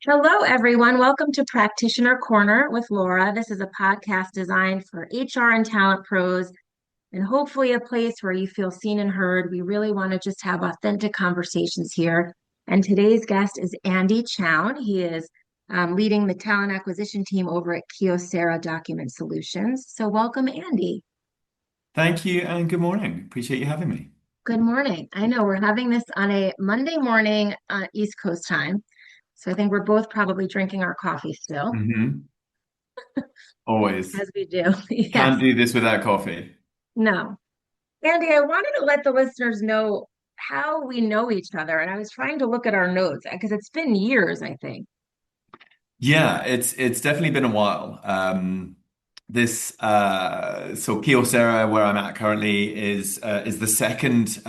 Hello, everyone. Welcome to Practitioner Corner with Laura. This is a podcast designed for HR and talent pros, and hopefully a place where you feel seen and heard. We really want to just have authentic conversations here. And today's guest is Andy Chown. He is leading the talent acquisition team over at Kyocera Document Solutions. So, welcome, Andy. Thank you and good morning. Appreciate you having me. Good morning. I know we're having this on a Monday morning East Coast time. So, I think we're both probably drinking our coffee still, Always. as we do. Can't Yes. do this without coffee. No. Andy, I wanted to let the listeners know how we know each other. And I was trying to look at our notes because it's been years, I think. Yeah, it's definitely been a while. This so Kyocera, where I'm at currently, is the second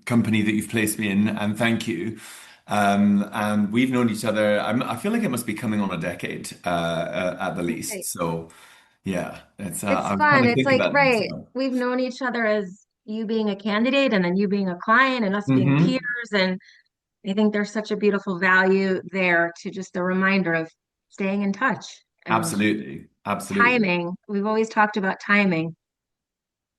company that you've placed me in, and thank you. And we've known each other. I feel like it must be coming on a decade at the Right. least. So yeah, it's It's I was trying fun. to It's think like, about it right, myself. we've known each other as you being a candidate and then you being a client and us being peers. Hmm. And I think there's such a beautiful value there to just a reminder of staying in touch and Absolutely, absolutely. timing. We've always talked about timing.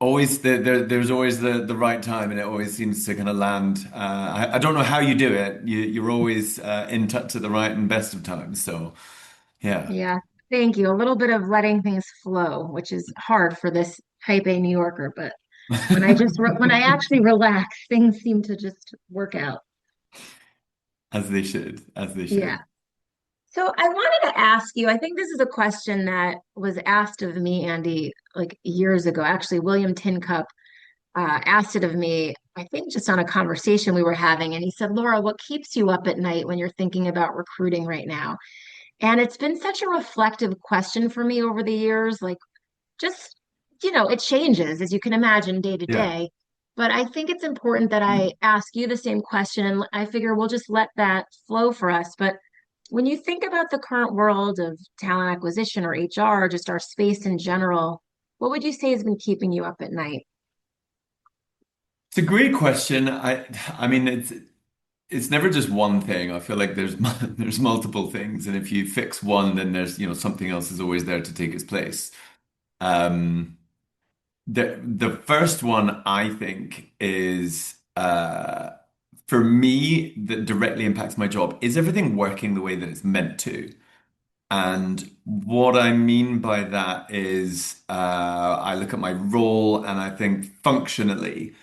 Always there's always the right time, and it always seems to kind of land. I don't know how you do it. You're always in touch at the right and best of times. So yeah, Yeah. Thank you. A little bit of letting things flow, which is hard for this type A New Yorker, but when I actually relax, things seem to just work out. as they should, as they Yeah. should. So I wanted to ask you, I think this is a question that was asked of me, Andy, like years ago. Actually, William Tincup asked it of me, I think just on a conversation we were having. And he said, Laura, what keeps you up at night when you're thinking about recruiting right now? And it's been such a reflective question for me over the years. Like, just, it changes, as you can imagine, day to Yeah. day. But I think it's important that I ask you the same question, and I figure we'll just let that flow for us. But when you think about the current world of talent acquisition or HR, or just our space in general, what would you say has been keeping you up at night? It's a great question. I mean it's never just one thing. I feel like there's multiple things, and if you fix one, then there's something else is always there to take its place. Um, the first one I think is for me that directly impacts my job. Is everything working the way that it's meant to? And what I mean by that is I look at my role and I think functionally,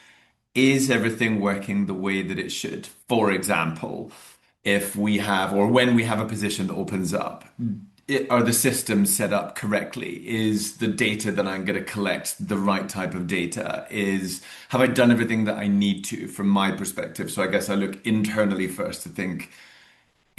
is everything working the way that it should? For example, if we have or when we have a position that opens up, are the systems set up correctly? Is the data that I'm going to collect the right type of data? Have I done everything that I need to from my perspective? So I guess I look internally first to think,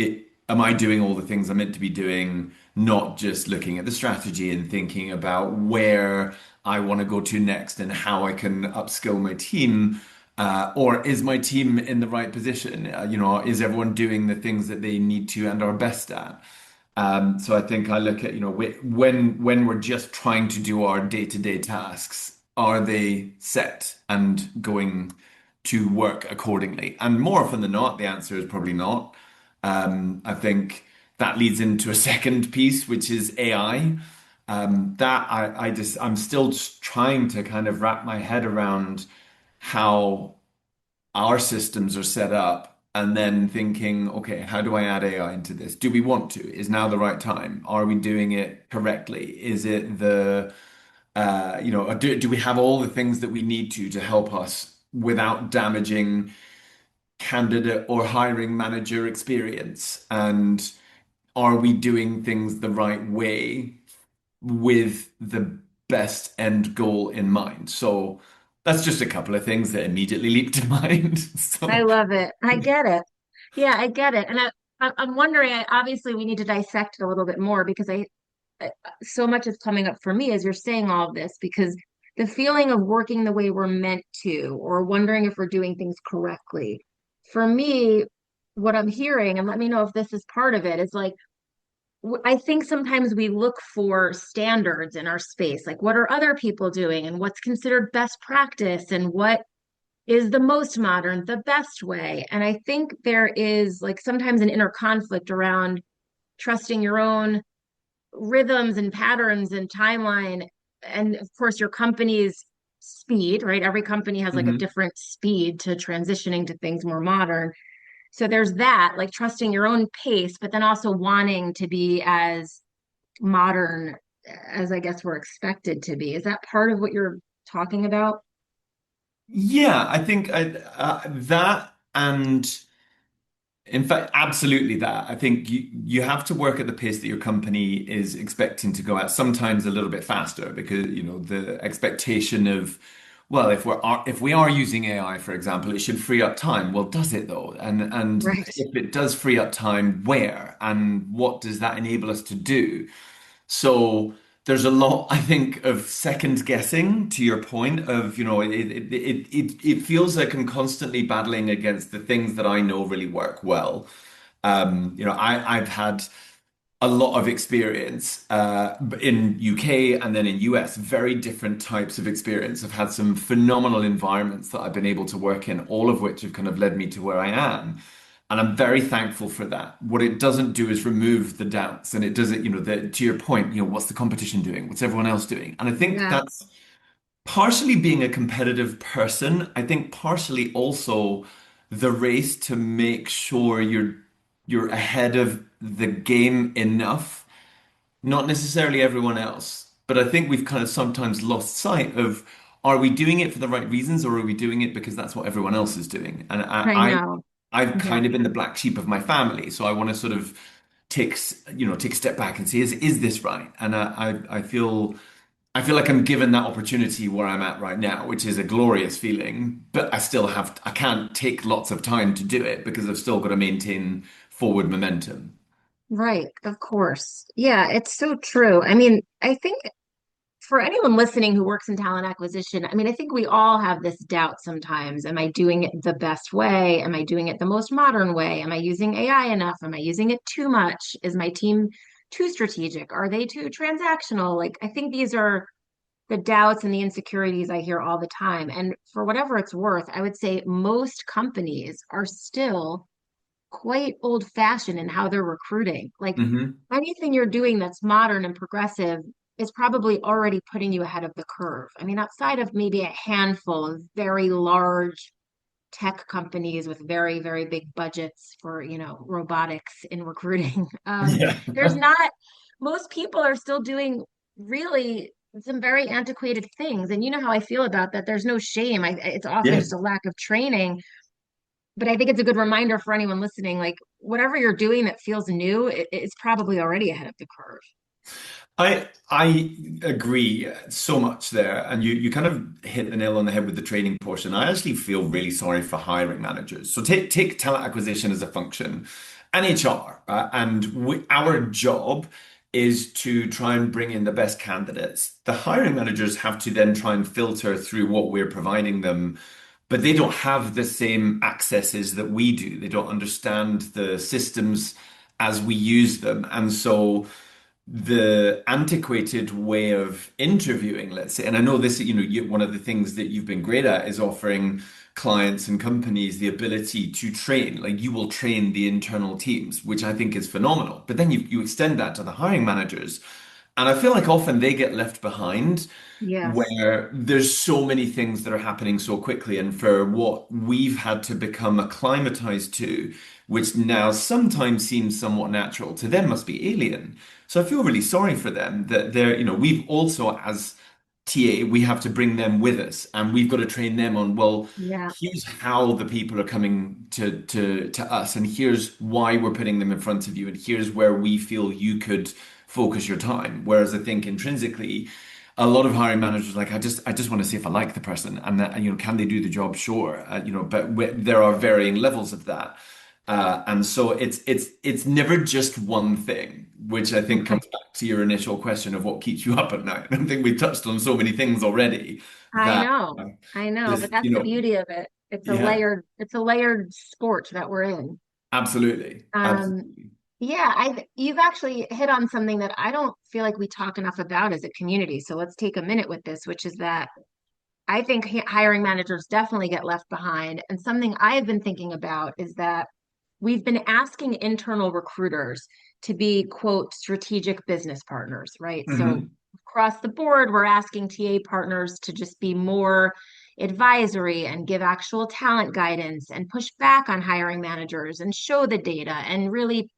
am I doing all the things I'm meant to be doing, not just looking at the strategy and thinking about where I want to go to next and how I can upskill my team? Or is my team in the right position? Is everyone doing the things that they need to and are best at? So I think I look at, when we're just trying to do our day-to-day tasks, are they set and going to work accordingly? And more often than not, the answer is probably not. I think that leads into a second piece, which is AI. I'm still just trying to kind of wrap my head around how our systems are set up and then thinking, okay, how do I add AI into this? Do we want to? Is now the right time? Are we doing it correctly? Is it do we have all the things that we need to help us without damaging candidate or hiring manager experience? And are we doing things the right way with the best end goal in mind? So that's just a couple of things that immediately leap to mind. I So love it. I get it. Yeah, I get it. And I'm wondering, obviously, we need to dissect it a little bit more because so much is coming up for me as you're saying all of this because the feeling of working the way we're meant to, or wondering if we're doing things correctly. For me, what I'm hearing, and let me know if this is part of it, is like, I think sometimes we look for standards in our space, like what are other people doing and what's considered best practice and what is the most modern, the best way. And I think there is like sometimes an inner conflict around trusting your own rhythms and patterns and timeline. And of course, your company's speed, right? Every company has like a Hmm. different speed to transitioning to things more modern. So there's that, like trusting your own pace, but then also wanting to be as modern as I guess we're expected to be. Is that part of what you're talking about? Yeah, I think that and in fact, absolutely that. I think you have to work at the pace that your company is expecting to go at, sometimes a little bit faster because, the expectation of, well, if we are using AI, for example, it should free up time. Well, does it though? And Right. if it does free up time, where? And what does that enable us to do? So there's a lot, I think, of second guessing to your point of, it feels like I'm constantly battling against the things that I know really work well. I've had a lot of experience in UK and then in US, very different types of experience. I've had some phenomenal environments that I've been able to work in, all of which have kind of led me to where I am. And I'm very thankful for that. What it doesn't do is remove the doubts. And it doesn't, to your point, what's the competition doing? What's everyone else doing? And I think Yeah. that's partially being a competitive person. I think partially also the race to make sure you're ahead of the game enough, not necessarily everyone else. But I think we've kind of sometimes lost sight of, are we doing it for the right reasons or are we doing it because that's what everyone else is doing? And I know. I've Yeah. kind of been the black sheep of my family, so I want to sort of take a step back and see, is this right? And I feel like I'm given that opportunity where I'm at right now, which is a glorious feeling, but I can't take lots of time to do it because I've still got to maintain forward momentum. Right. Of course. Yeah, it's so true. I mean, I think for anyone listening who works in talent acquisition, I mean, I think we all have this doubt sometimes. Am I doing it the best way? Am I doing it the most modern way? Am I using AI enough? Am I using it too much? Is my team too strategic? Are they too transactional? Like, I think these are the doubts and the insecurities I hear all the time. And for whatever it's worth, I would say most companies are still quite old fashioned in how they're recruiting. Like Hmm. anything you're doing that's modern and progressive is probably already putting you ahead of the curve. I mean, outside of maybe a handful of very large tech companies with very, very big budgets for, robotics in recruiting, Yeah. there's not, most people are still doing really some very antiquated things. And you know how I feel about that. There's no shame. It's often Yeah. just a lack of training, but I think it's a good reminder for anyone listening, like whatever you're doing that feels new, it's probably already ahead of the curve. I agree so much there, and you kind of hit the nail on the head with the training portion. I actually feel really sorry for hiring managers. So take talent acquisition as a function, and HR, and our job is to try and bring in the best candidates. The hiring managers have to then try and filter through what we're providing them, but they don't have the same accesses that we do. They don't understand the systems as we use them, and so the antiquated way of interviewing, let's say, and I know this, one of the things that you've been great at is offering clients and companies the ability to train. Like you will train the internal teams, which I think is phenomenal. But then you extend that to the hiring managers. And I feel like often they get left behind Yes. where there's so many things that are happening so quickly, and for what we've had to become acclimatized to, which now sometimes seems somewhat natural, to them must be alien. So I feel really sorry for them that we've also, as TA, we have to bring them with us and we've got to train them on, well, Yeah. here's how the people are coming to us, and here's why we're putting them in front of you, and here's where we feel you could focus your time. Whereas I think intrinsically, a lot of hiring managers are like, I just want to see if I like the person, and that, can they do the job? Sure, but there are varying levels of that. And so it's never just one thing, which I think Right. comes back to your initial question of what keeps you up at night. I think we've touched on so many things already I that know. I know, this, but that's the beauty of it. yeah, It's a layered sport that we're in. absolutely, Um, absolutely. yeah, you've actually hit on something that I don't feel like we talk enough about as a community. So let's take a minute with this, which is that I think hiring managers definitely get left behind. And something I've been thinking about is that we've been asking internal recruiters to be, quote, strategic business partners, right? So Hmm. across the board, we're asking TA partners to just be more advisory and give actual talent guidance and push back on hiring managers and show the data and really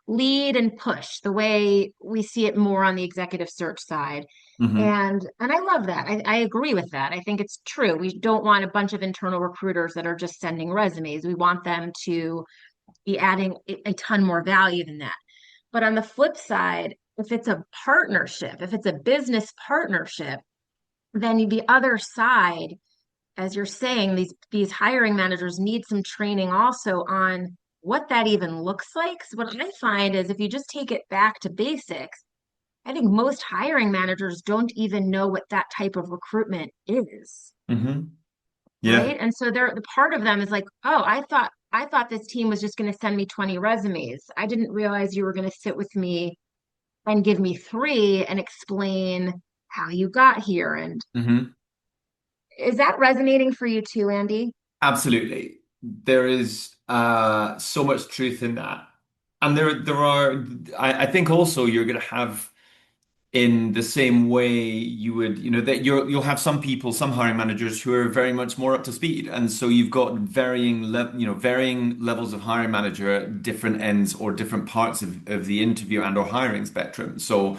lead and push the way we see it more on the executive search side. Hmm. And I love that. I agree with that. I think it's true. We don't want a bunch of internal recruiters that are just sending resumes. We want them to be adding a ton more value than that. But on the flip side, if it's a partnership, if it's a business partnership, then the other side, as you're saying, these hiring managers need some training also on what that even looks like. So what I find is if you just take it back to basics, I think most hiring managers don't even know what that type of recruitment is, Hmm. Yeah. right? And so they're the part of them is like, oh, I thought this team was just going to send me 20 resumes. I didn't realize you were going to sit with me and give me three and explain how you got here. And Hmm. is that resonating for you too, Andy? Absolutely. There is so much truth in that. And there are I think also you're gonna have in the same way you would, that you'll have some people, some hiring managers who are very much more up to speed. And so you've got varying levels of hiring manager at different ends or different parts of the interview and or hiring spectrum. So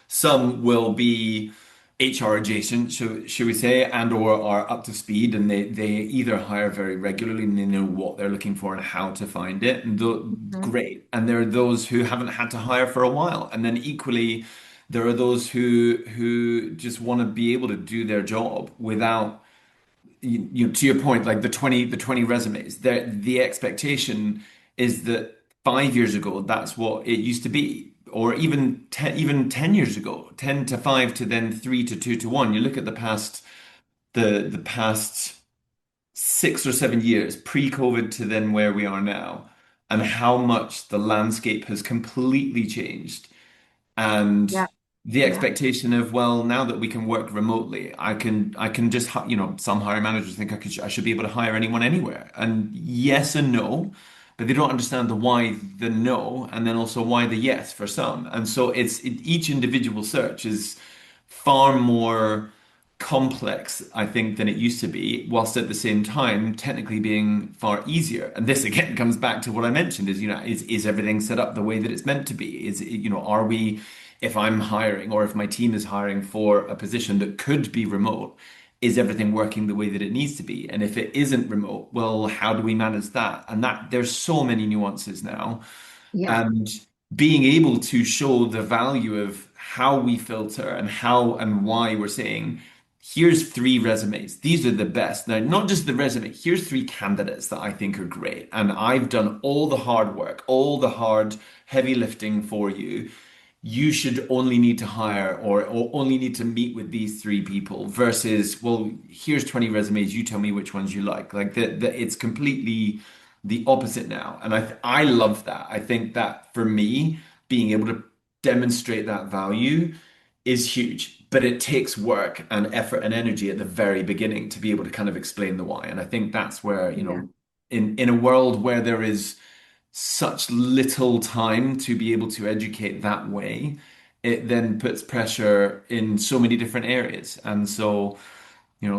some will be HR adjacent, should we say, and or are up to speed, and they either hire very regularly and they know what they're looking for and how to find it. And Mhm. great. And there are those who haven't had to hire for a while. And then equally, there are those who just want to be able to do their job without to your point, like the 20 resumes. The expectation is that 5 years ago, that's what it used to be. Or even 10 years ago, 10 to 5 to then 3 to 2 to 1. You look at the past 6 or 7 years, pre-COVID to then where we are now, and how much the landscape has completely changed. And Yeah, the yeah, expectation of, well, now that we can work remotely, I can just some hiring managers think I should be able to hire anyone anywhere. And yes and no, but they don't understand the why the no and then also why the yes for some. And so each individual search is far more complex, I think, than it used to be, whilst at the same time technically being far easier. And this again comes back to what I mentioned is, is everything set up the way that it's meant to be? Are we, if I'm hiring or if my team is hiring for a position that could be remote, is everything working the way that it needs to be? And if it isn't remote, well, how do we manage that? And that there's so many nuances now. yeah, And being able to show the value of how we filter and how and why we're saying, here's three resumes. These are the best. Now, not just the resume, here's three candidates that I think are great. And I've done all the hard work, all the hard, heavy lifting for you. You should only need to hire or only need to meet with these three people versus, well, here's 20 resumes. You tell me which ones you like. Like it's completely the opposite now. And I love that. I think that for me, being able to demonstrate that value is huge, but it takes work and effort and energy at the very beginning to be able to kind of explain the why. And I think that's where, yeah, in a world where there is such little time to be able to educate that way, it then puts pressure in so many different areas. And so,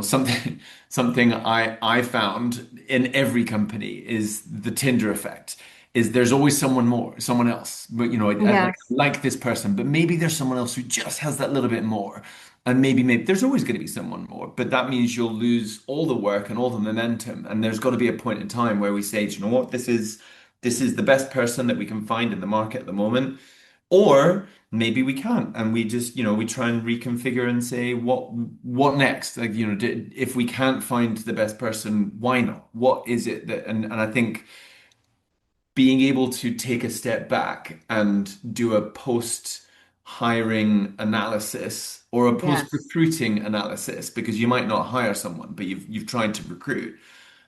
something something I found in every company is the Tinder effect. Is there's always someone more, someone else. But yes, like this person, but maybe there's someone else who just has that little bit more. And maybe there's always going to be someone more, but that means you'll lose all the work and all the momentum. And there's got to be a point in time where we say, "Do you know what, this is the best person that we can find in the market at the moment." Or maybe we can't, and we just, we try and reconfigure and say, what next? Like, if we can't find the best person, why not? What is it that, and I think being able to take a step back and do a post hiring analysis or a post yes, recruiting analysis, because you might not hire someone, but you've tried to recruit.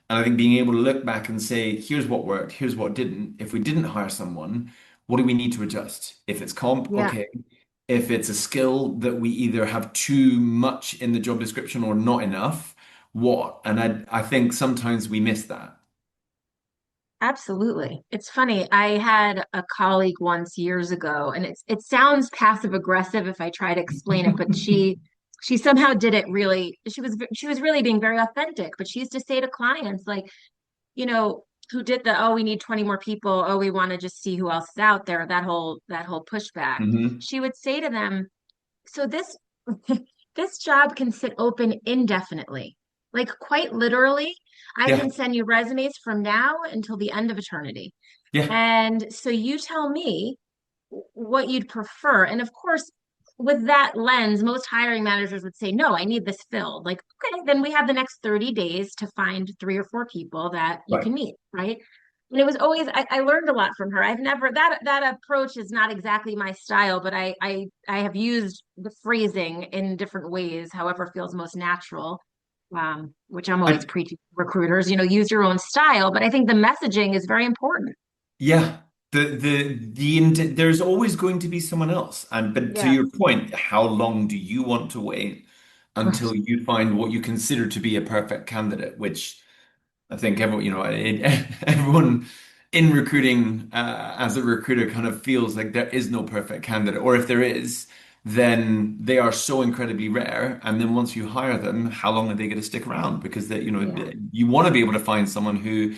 And I think being able to look back and say, here's what worked, here's what didn't. If we didn't hire someone, what do we need to adjust? If it's comp, yeah, okay. If it's a skill that we either have too much in the job description or not enough, what. And I think sometimes we miss that. Absolutely. It's funny. I had a colleague once years ago, and it sounds passive aggressive if I try to explain it, but she somehow did it really. She was really being very authentic, but she used to say to clients like, who did the, oh, we need 20 more people, oh, we want to just see who else is out there, that whole pushback. Hmm. She would say to them, so this this job can sit open indefinitely. Like quite literally, I Yeah, can send you resumes from now until the end of eternity. yeah, And so you tell me what you'd prefer. And of course, with that lens, most hiring managers would say, no, I need this filled. Like, okay, then we have the next 30 days to find 3 or 4 people that you right. can meet, right? And it was always, I learned a lot from her. I've never, that approach is not exactly my style, but I have used the phrasing in different ways, however feels most natural. Which I'm always And preaching to recruiters, use your own style, but I think the messaging is very important. yeah, there's always going to be someone else. And but to Yeah. your point, how long do you want to wait Right. until you find what you consider to be a perfect candidate? Which I think everyone in recruiting, as a recruiter, kind of feels like there is no perfect candidate, or if there is, then they are so incredibly rare. And then once you hire them, how long are they going to stick around? Because Yeah. you want to be able to find someone who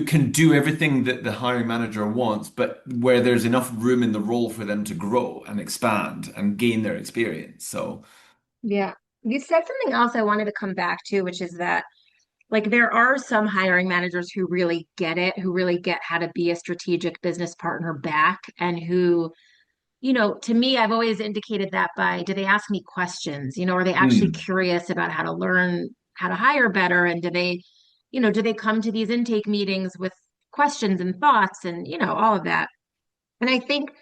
can do everything that the hiring manager wants, but where there's enough room in the role for them to grow and expand and gain their experience. So, Yeah. You said something else I wanted to come back to, which is that like there are some hiring managers who really get it, who really get how to be a strategic business partner back, and who, to me, I've always indicated that by, do they ask me questions? Are they actually mm, curious about how to learn how to hire better? And do they come to these intake meetings with questions and thoughts and, all of that? And I think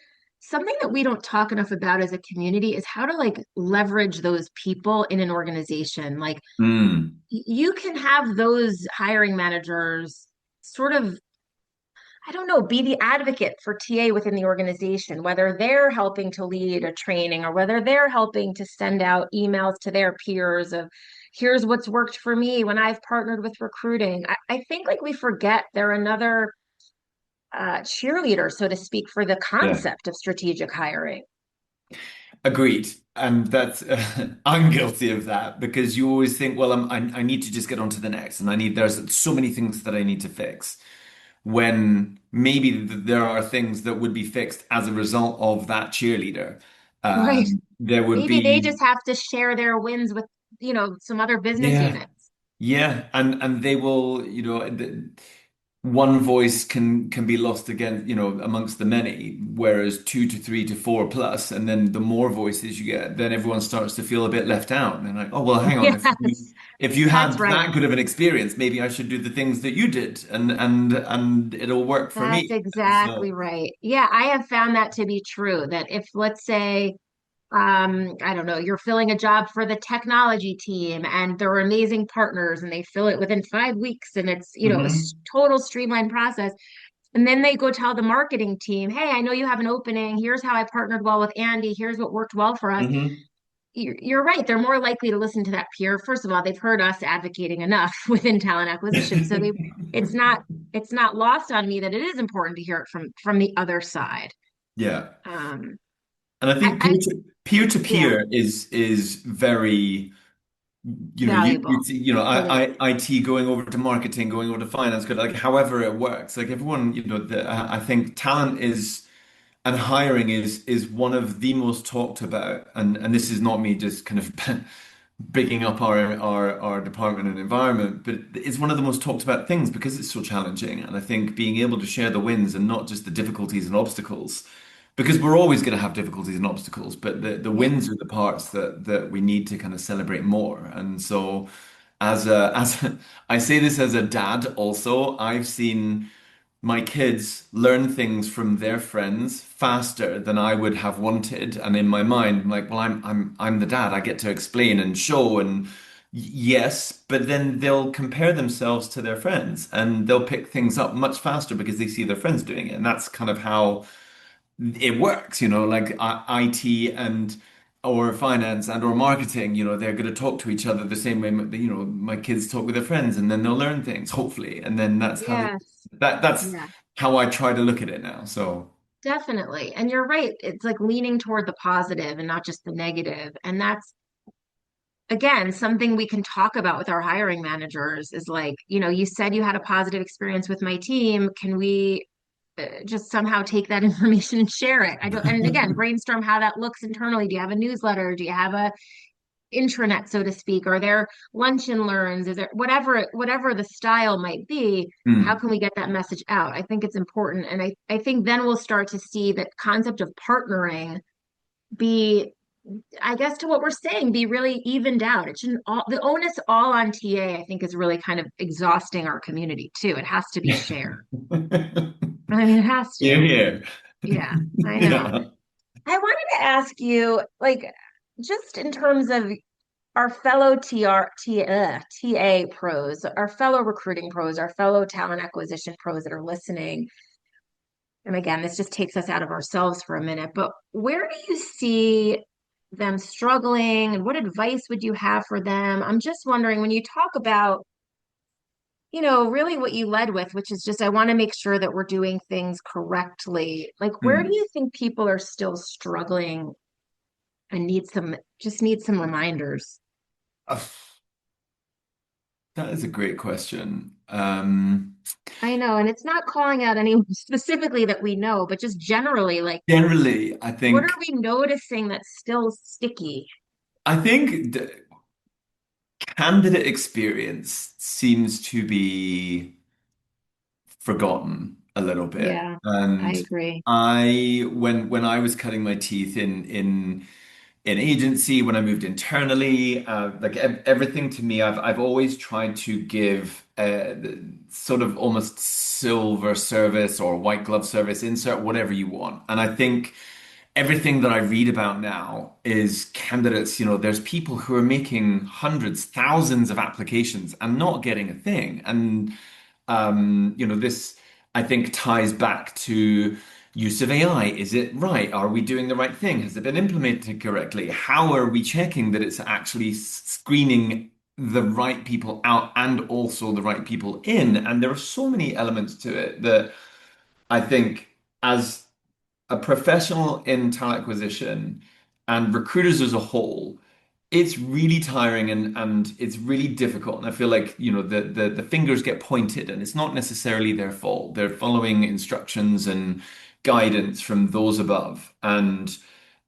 something that we don't talk enough about as a community is how to like leverage those people in an organization. Like mm, you can have those hiring managers sort of, I don't know, be the advocate for TA within the organization, whether they're helping to lead a training or whether they're helping to send out emails to their peers of, here's what's worked for me when I've partnered with recruiting. I think like we forget they're another cheerleader, so to speak, for the yeah. concept of strategic hiring. Agreed. And that's I'm guilty of that because you always think, well, I need to just get on to the next, and there's so many things that I need to fix. When maybe there are things that would be fixed as a result of that cheerleader. Right. There would Maybe they be, just have to share their wins with, some other business yeah, units. yeah, and they will, one voice can be lost again, amongst the many, whereas two to three to four plus, and then the more voices you get, then everyone starts to feel a bit left out. And like, oh well, hang on, Yes, if you had that's right. that good of an experience, maybe I should do the things that you did, and it'll work for That's me. exactly So, right. Yeah, I have found that to be true. That if, let's say, I don't know, you're filling a job for the technology team and they're amazing partners and they fill it within 5 weeks and it's, hmm, total streamlined process. And then they go tell the marketing team, hey, I know you have an opening. Here's how I partnered well with Andy. Here's what worked well for us. hmm, You're right. They're more likely to listen to that peer. First of all, they've heard us advocating enough within talent acquisition. So it's not, it's not lost on me that it is important to hear it from the other side. yeah. Um, And I think I peer to yeah, peer is very. valuable. It is. IT going over to marketing, going over to finance, good, like however it works. Like everyone, I think talent is and hiring is one of the most talked about, and this is not me just kind of bigging up our department and environment, but it's one of the most talked about things because it's so challenging. And I think being able to share the wins and not just the difficulties and obstacles, because we're always going to have difficulties and obstacles, but the Yeah. wins are the parts that we need to kind of celebrate more. And so, I say this as a dad also, I've seen my kids learn things from their friends faster than I would have wanted. And in my mind, I'm like, well, I'm the dad. I get to explain and show and yes, but then they'll compare themselves to their friends and they'll pick things up much faster because they see their friends doing it. And that's kind of how it works, like IT and or finance and or marketing, they're going to talk to each other the same way, my kids talk with their friends, and then they'll learn things, hopefully. And then that's how Yes. that's Yeah, how I try to look at it now. So, definitely. And you're right. It's like leaning toward the positive and not just the negative. And that's, again, something we can talk about with our hiring managers is like, you said you had a positive experience with my team. Can we just somehow take that information and share it? I don't, and again, brainstorm how that looks internally. Do you have a newsletter? Do you have a intranet, so to speak? Are there lunch and learns? Is there whatever the style might be? How hmm. can we get that message out? I think it's important. And I think then we'll start to see that concept of partnering be, I guess, to what we're saying, be really evened out. It shouldn't all the onus all on TA, I think, is really kind of exhausting our community too. It has to be shared. I mean, it has Here, to. here. Yeah, I know. Yeah. I wanted to ask you, like, just in terms of our fellow TA pros, our fellow recruiting pros, our fellow talent acquisition pros that are listening. And again, this just takes us out of ourselves for a minute, but where do you see them struggling and what advice would you have for them? I'm just wondering when you talk about, really what you led with, which is just, I want to make sure that we're doing things correctly. Like, where do Hmm. you think people are still struggling and need some reminders? Uh, That is a great question. I know, and it's not calling out anyone specifically that we know, but just generally, like, Generally, I what are think we noticing that's still sticky? I think candidate experience seems to be forgotten a little bit. Yeah, I And agree. when I was cutting my teeth in agency, when I moved internally, like everything to me, I've always tried to give sort of almost silver service or white glove service, insert whatever you want. And I think everything that I read about now is candidates, there's people who are making hundreds, thousands of applications and not getting a thing. And this I think ties back to use of AI. Is it right? Are we doing the right thing? Has it been implemented correctly? How are we checking that it's actually screening the right people out and also the right people in? And there are so many elements to it that I think as a professional in talent acquisition and recruiters as a whole, it's really tiring and it's really difficult. And I feel like, the fingers get pointed and it's not necessarily their fault. They're following instructions and guidance from those above. And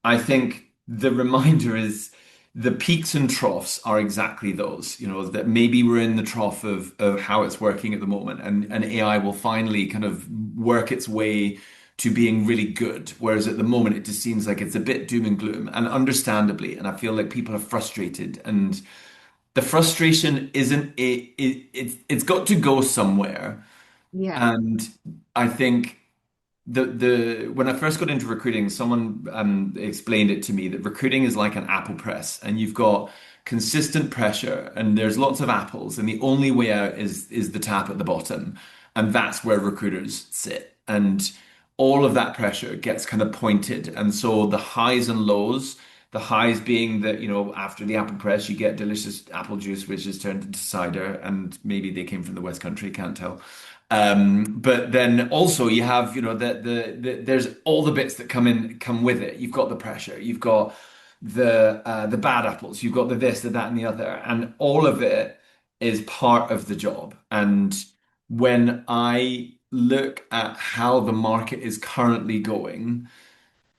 I think the reminder is the peaks and troughs are exactly those, that maybe we're in the trough of how it's working at the moment and AI will finally kind of work its way to being really good. Whereas at the moment, it just seems like it's a bit doom and gloom, and understandably. And I feel like people are frustrated, and the frustration isn't it's got to go somewhere. Yeah. And I think the when I first got into recruiting, someone explained it to me that recruiting is like an apple press, and you've got consistent pressure, and there's lots of apples, and the only way out is the tap at the bottom, and that's where recruiters sit, and all of that pressure gets kind of pointed, and so the highs and lows. The highs being that, after the apple press, you get delicious apple juice, which is turned into cider, and maybe they came from the West Country, can't tell. But then also you have, there's all the bits that come with it. You've got the pressure, you've got the bad apples, you've got the this, the that, and the other, and all of it is part of the job. And when I look at how the market is currently going,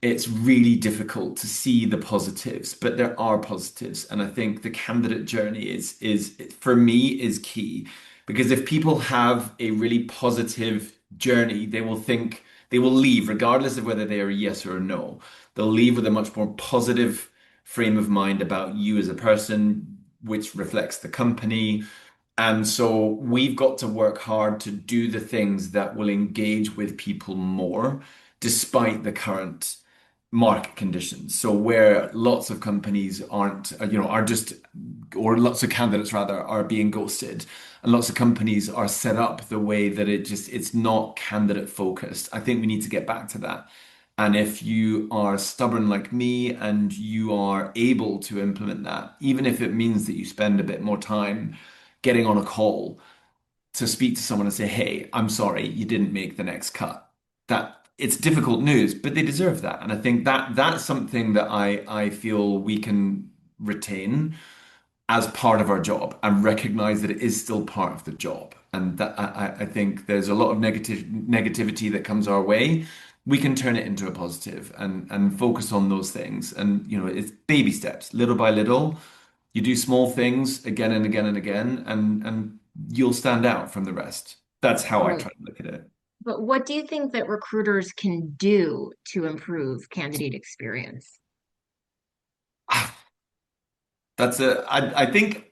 it's really difficult to see the positives, but there are positives, and I think the candidate journey is for me is key because if people have a really positive journey, they will leave regardless of whether they are a yes or a no. They'll leave with a much more positive frame of mind about you as a person, which reflects the company. And so we've got to work hard to do the things that will engage with people more, despite the current market conditions. So where lots of companies aren't, are just, or lots of candidates rather, are being ghosted, and lots of companies are set up the way that it's not candidate focused. I think we need to get back to that. And if you are stubborn like me and you are able to implement that, even if it means that you spend a bit more time getting on a call to speak to someone and say, "Hey, I'm sorry, you didn't make the next cut." That it's difficult news, but they deserve that. And I think that that's something that I feel we can retain as part of our job and recognize that it is still part of the job. And that I think there's a lot of negativity that comes our way. We can turn it into a positive and focus on those things. And it's baby steps, little by little. You do small things again and again and again, and you'll stand out from the rest. That's how I Right. try to look at it. But what do you think that recruiters can do to improve candidate experience? I think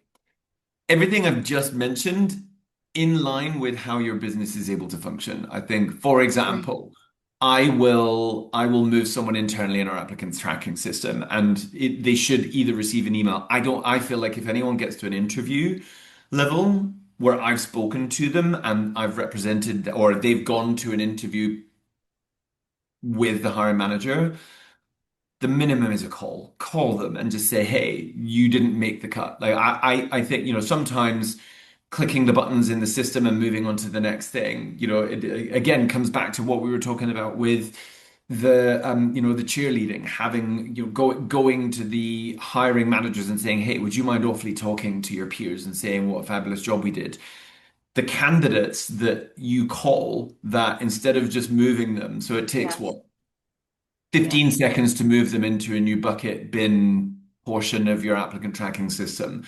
everything I've just mentioned in line with how your business is able to function. I think, for Right. example, I will move someone internally in our applicants tracking system, and they should either receive an email. I feel like if anyone gets to an interview level where I've spoken to them and I've represented or they've gone to an interview with the hiring manager, the minimum is a call. Call them and just say, "Hey, you didn't make the cut." Like I think, sometimes clicking the buttons in the system and moving on to the next thing, it again comes back to what we were talking about with the cheerleading, having, going to the hiring managers and saying, "Hey, would you mind awfully talking to your peers and saying what a fabulous job we did?" The candidates that you call that instead of just moving them, so it takes Yes. what, Yes. 15 seconds to move them into a new bucket bin portion of your applicant tracking system.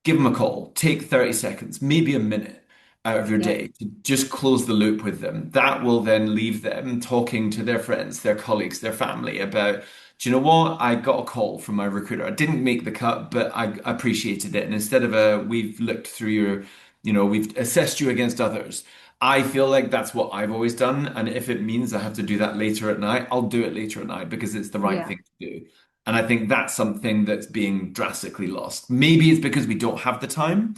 Give them a call. Take 30 seconds, maybe a minute out of your Yep. day to just close the loop with them. That will then leave them talking to their friends, their colleagues, their family about, "Do you know what? I got a call from my recruiter. I didn't make the cut, but I appreciated it. And instead of we've looked through we've assessed you against others." I feel like that's what I've always done. And if it means I have to do that later at night, I'll do it later at night because it's the right Yeah. thing to do. And I think that's something that's being drastically lost. Maybe it's because we don't have the time,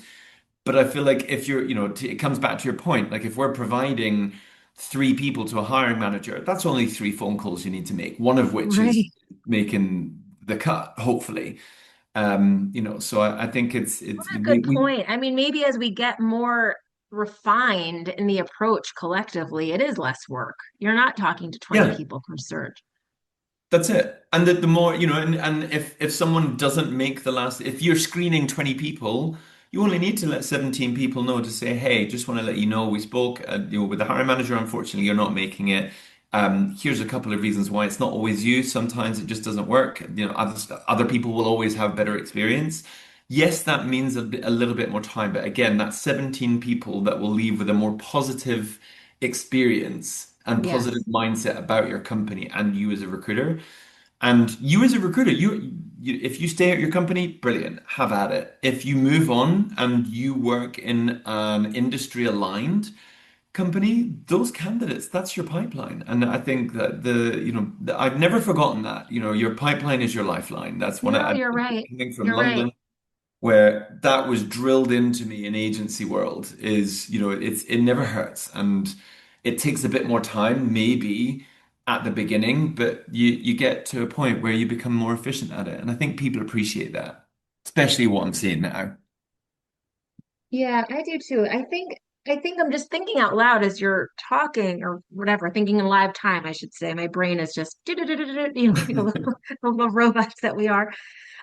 but I feel like if it comes back to your point, like if we're providing three people to a hiring manager, that's only three phone calls you need to make, one of which is Right. making the cut, hopefully. So I think it's What a good point. I mean, maybe as we get more refined in the approach collectively, it is less work. You're not talking to 20 yeah. people per search. That's it. And the more, and if someone doesn't make the last, if you're screening 20 people, you only need to let 17 people know to say, "Hey, just want to let you know we spoke, with the hiring manager. Unfortunately, you're not making it. Here's a couple of reasons why it's not always you. Sometimes it just doesn't work. Other people will always have better experience." Yes, that means a little bit more time, but again, that's 17 people that will leave with a more positive experience and positive Yes. mindset about your company and you as a recruiter. And you as a recruiter, if you stay at your company, brilliant, have at it. If you move on and you work in an industry aligned company, those candidates, that's your pipeline. And I think that I've never forgotten that. Your pipeline is your lifeline. That's one No, I you're right. coming from You're right. London where that was drilled into me in agency world is, it never hurts and it takes a bit more time, maybe at the beginning, but you get to a point where you become more efficient at it. And I think people appreciate that, especially what I'm seeing now. Yeah, I do too. I think I'm just thinking out loud as you're talking or whatever, thinking in live time, I should say. My brain is just like the little robots that we are.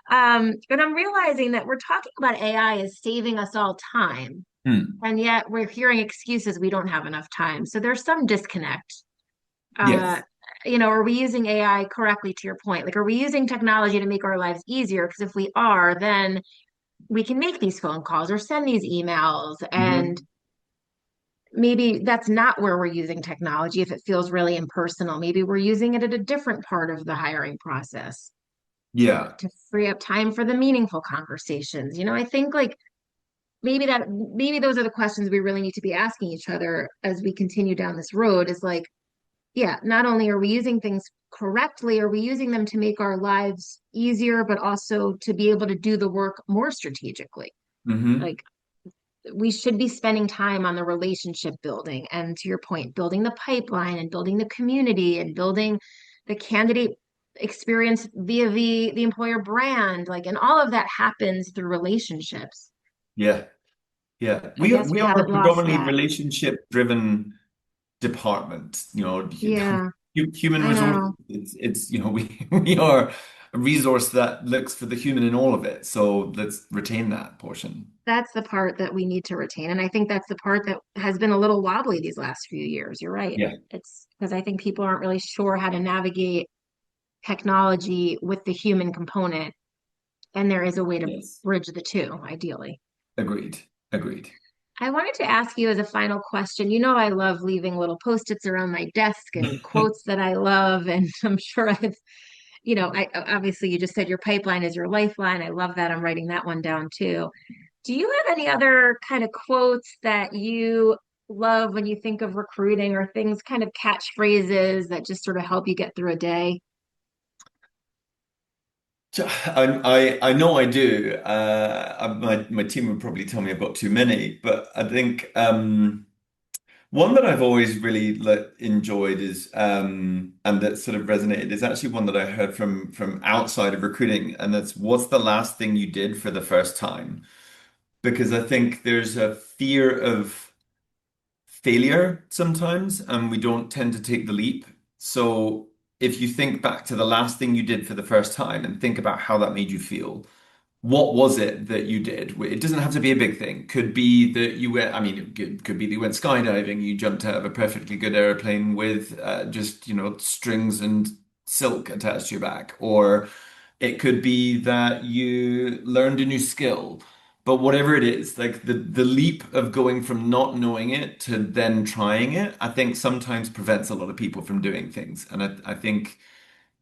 And I'm realizing that we're talking about AI as saving us all time, Hmm. and yet we're hearing excuses we don't have enough time. So there's some disconnect. Uh, Yes. are we using AI correctly to your point? Like, are we using technology to make our lives easier? Because if we are, then we can make these phone calls or send these emails. And Hmm. maybe that's not where we're using technology if it feels really impersonal. Maybe we're using it at a different part of the hiring process Yeah. to free up time for the meaningful conversations. I think like maybe those are the questions we really need to be asking each other as we continue down this road is like, yeah, not only are we using things correctly, are we using them to make our lives easier, but also to be able to do the work more strategically? Hmm. Like, we should be spending time on the relationship building. And to your point, building the pipeline and building the community and building the candidate experience via the employer brand. Like, and all of that happens through relationships. Yeah. Yeah. I We guess we we are a haven't lost predominantly that. relationship driven department, Yeah, human I resources. know. We are a resource that looks for the human in all of it. So let's retain that portion. That's the part that we need to retain. And I think that's the part that has been a little wobbly these last few years. You're right. Yeah. It's because I think people aren't really sure how to navigate technology with the human component. And there is a way to Yes. bridge the two, ideally. Agreed. Agreed. I wanted to ask you as a final question. You know, I love leaving little post-its around my desk and quotes that I love. And I'm sure I've, I obviously you just said your pipeline is your lifeline. I love that. I'm writing that one down too. Do you have any other kind of quotes that you love when you think of recruiting or things, kind of catchphrases that just sort of help you get through a day? I know I do. My team would probably tell me I've got too many, but I think one that I've always really enjoyed is and that sort of resonated is actually one that I heard from outside of recruiting, and that's what's the last thing you did for the first time? Because I think there's a fear of failure sometimes, and we don't tend to take the leap. So if you think back to the last thing you did for the first time and think about how that made you feel, what was it that you did? It doesn't have to be a big thing. Could be that you went, I mean, it could be that you went skydiving, you jumped out of a perfectly good airplane with just, strings and silk attached to your back. Or it could be that you learned a new skill. But whatever it is, like the leap of going from not knowing it to then trying it, I think sometimes prevents a lot of people from doing things. And I think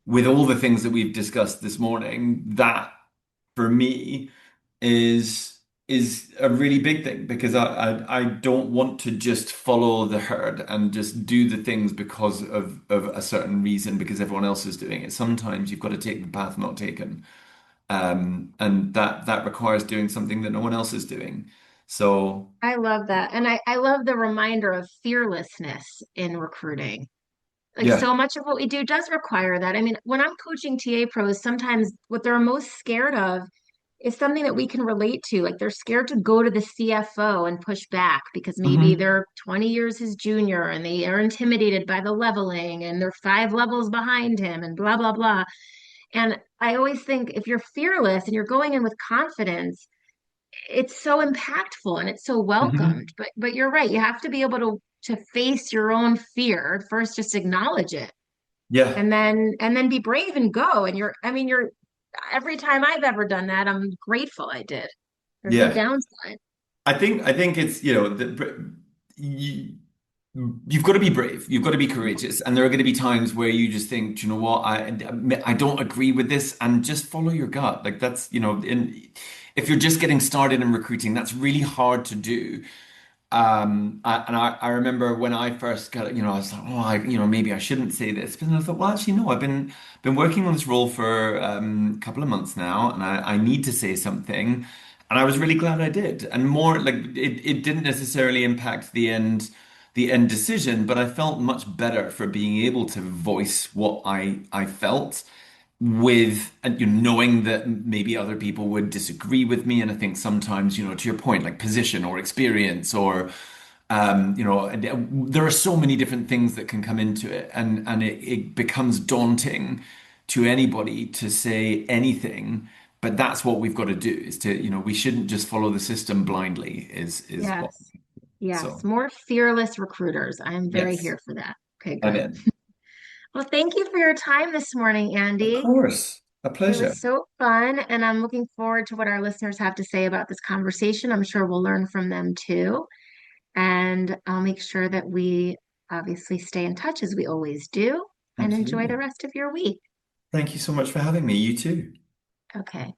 with all the things that we've discussed this morning, that for me is a really big thing because I don't want to just follow the herd and just do the things because of a certain reason because everyone else is doing it. Sometimes you've got to take the path not taken. And that requires doing something that no one else is doing. So I love that. And I love the reminder of fearlessness in recruiting. Like yeah. so much of what we do does require that. I mean, when I'm coaching TA pros, sometimes what they're most scared of is something that we can relate to. Like they're scared to go to the CFO and push back because maybe Hmm. they're 20 years his junior and they are intimidated by the leveling and they're 5 levels behind him and blah, blah, blah. And I always think if you're fearless and you're going in with confidence, it's so impactful and it's so welcomed. Hmm. But you're right, you have to be able to face your own fear first, just acknowledge it Yeah. and then be brave and go. And you're every time I've ever done that, I'm grateful I did. There's no Yeah. downside. I think it's, you, you've got to be brave. You've got to be courageous. And there are going to be times where you just think, "Do you know what? I don't agree with this," and just follow your gut. Like that's, if you're just getting started in recruiting, that's really hard to do. And I remember when I first got, I was like, oh, maybe I shouldn't say this. But then I thought, well, actually, no, I've been working on this role for a couple of months now, and I need to say something. And I was really glad I did. And more like it didn't necessarily impact the end decision, but I felt much better for being able to voice what I felt with and knowing that maybe other people would disagree with me. And I think sometimes, to your point, like position or experience or there are so many different things that can come into it, and it becomes daunting to anybody to say anything. But that's what we've got to do is to, we shouldn't just follow the system blindly, is what. Yes. Yes. So, More fearless recruiters. I'm very yes, here for that. Okay, I'm good. in. Well, thank you for your time this morning, Of Andy. course. A It pleasure. was so fun, and I'm looking forward to what our listeners have to say about this conversation. I'm sure we'll learn from them too. And I'll make sure that we obviously stay in touch as we always do and enjoy the Absolutely. rest of your week. Thank you so much for having me. You too. Okay.